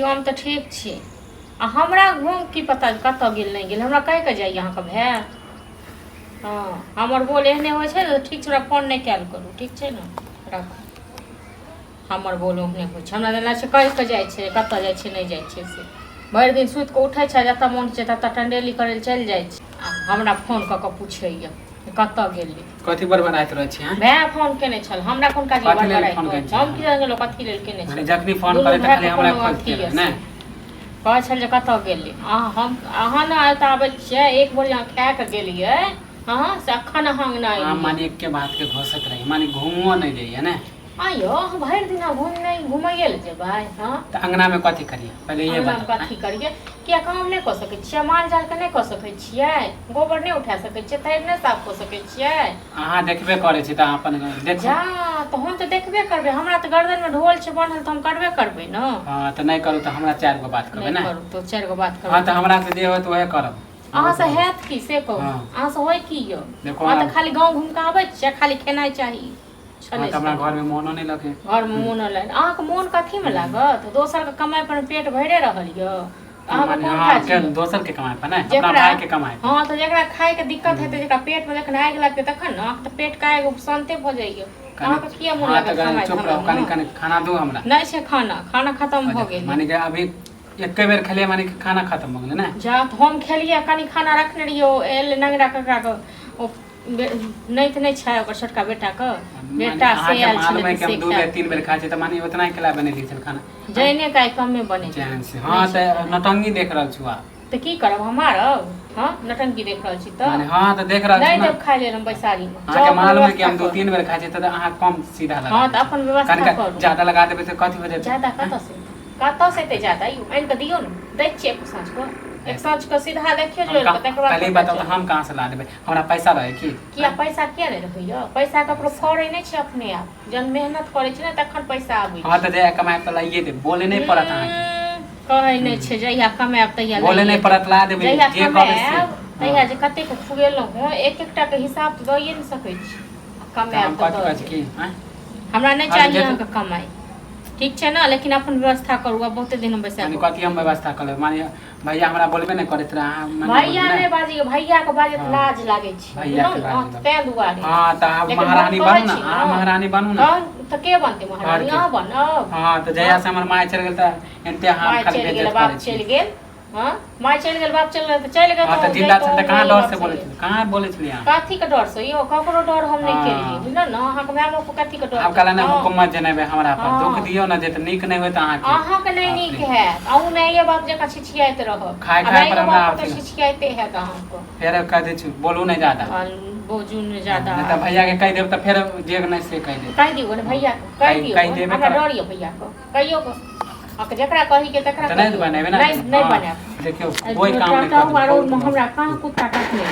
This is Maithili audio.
हम तो ठीक छी। आ हमरा घूम की पता कत गेल नहीं गेल, हमरा कह के जाइए अहाँ के भाई। हाँ हमर बोल एहने हो छै तो ठीक छै, फोन नहीं कैल करू, ठीक छै ना, रख। हमर बोल ओहने हो छै, हमरा देला छै कह के जाय छै, कत जाय छै नहीं जाय छै से। भर दिन सुत के उठे छै, जत मन छै तत टंडेली करे ले चल जाय छै, हमरा फोन क के पूछैया कत गेली। कथी बड़बड़ाइत रहै छी? भाई फोन केने छल, हमरा कोन काज बड़बड़ाइत हम की जाने कथी लेल केने छल। जखनी फोन करे त खाली हमरा फोन किया नै कहै छल जे कत गेली। हम अहाँ न आबै छियै, एक बेर यहाँ खा के गेलियै हाँ से अखन अहाँ नहीं हम मानी एक के बात के घोषित रही, मानी घूमो नहीं जाइए ना। आयो भर दिन घूमैये ले जेबै। हाँ त अंगना में कथी करिए पहले ये बता। कथी करिए, किया काम नहीं क सकै छियै, माल जाल के नहीं क सकै छियै, गोबर नहीं उठा सकै छियै, थैर नहीं साफ क सकै छियै। अहाँ देखबे करे छी त अपन देख जा तो हम तो देखबे करबे, हमरा तो गर्दन में ढोल छै बनल त हम करबे करबे न। हां त नहीं करू त हमरा चार गो बात करबे ना। करू तो चार गो बात करबे। हां त हमरा से जे होत ओहे करब। अहाँ से हैत की से कहू, अहाँ से होय की यो? अहाँ त खाली गांव घूम के आबै छियै, खाली खेनाइ चाही। छले हमरा घर में मोनो नहीं लगे। घर में मोन ले अहाँ के मोन कथी में लागत? दोसर के कमाई पर पेट भरे रहल यो। अहाँ के दोसर के कमाई पर ना, अपना भाई के कमाई। हां त जेकरा खाए के दिक्कत हेते, जेकरा पेट में जखन आगि लगते तखन न त पेट का एगो शांति भ जाइयो। अहाँ के किया मोन लागत कमाई? चुप रहो, कनी खाना दो हमरा। नहीं से खाना खत्म भ गेल। माने के अभी एक बेर खेलिए, माने के खाना खत्म हो गेल ना। जा हम खेलिए, कनी खाना रखने रहियो, एल नंगरा ककरा के नहीं तो नहीं छै ओकर छोटका बेटा के, बेटा से आयल मालूम है कि हम 2 बेर 3 बेर खाए छै त माने उतना ही खिला बने दी छल खाना। जइने का कमे बने जान से। हां त नटंगी देख रहल छु आ त की करब हमारब? हां नटंगी देख रहल छी त माने हां त देख रहल छी नहीं देख खाए ले हम बैसारी में। अहाँ के मालूम है कि हम 2-3 बेर खाए छै त अहाँ कम सीधा लगा। हां त अपन व्यवस्था करू। ज्यादा लगा देबे त कथि हो जाए? ज्यादा कत से ते ज्यादा यू आइन के दियो न, दै छियै एक साँझ को, एक साँझ को सीधा देखियो जो तकर बाद पहले बताओ त हम कहां से ला देबे? हमरा पैसा रहे की? किया पैसा किया नहीं रहइयो? पैसा ककरो फड़े नहीं छै अपने आप, जन मेहनत करे छै न तखन पैसा आबै छै। हां त जे कमाए त लाइए दे, बोले नहीं पड़त अहाँ के। कहै नहीं छै जहिया कमाएब तहिया बोले नहीं पड़त, ला देबे जहिया जे कहबे से। तहिया जे कते को खुएलौ हो, एक एकटा के हिसाब त दइए नहीं सकै छी। कमाएब त कथि की हैं? हमरा नहीं चाहिए अहाँ के कमाई, ठीक छै ना, लेकिन अपन व्यवस्था करू। अब बहुते दिन हम बैसा कथि हम व्यवस्था कर ले? माने भैया हमरा बोलबे नहीं करत रहा। भैया नहीं बाजियो, भैया के बाजे त लाज लागे छै, बुझलौ ते दुआरे। हां त आप महारानी बनू ना, अहाँ महारानी बनू ना। त के बनते महारानी? अहाँ बनब। हां त जया से हमर माय चल गेल त एनते हम खाली बेइज्जत करे। बाप चल गेल, हां माय चल गेल, बाप चल गेल त चल गेल। हां त जिंदा छ त कहां डर से बोले छी? कहां बोले छी यहां? कथी के डर से यो? ककरो डर हम नहीं केलिए, बुझल न। अहाँ के माय बाप को कथी के डर? आप कहला ना हुकूमत जनेबे हमरा पर दुख दियो ना, जे त नीक नहीं होत अहाँ के। अहाँ के नहीं नीक है, अहू नहीं ये बाप जका छिछियाइत रह। खाए पर हमरा छिछियाइते है त अहाँ को फेर कह दे छी बोलू नहीं ज्यादा। बोजू नहीं ज्यादा। नहीं त भैया के कह देब त फिर जेग नहीं से कह देब। कह दियो ने भैया को, कह दियो हमरा डर ये भैया को, कहियो को जकरा कही के तकरा नहीं बनेबे ना। नहीं बने। देखियो कोई काम नहीं कर। हमरा कहां कुत्ता काटने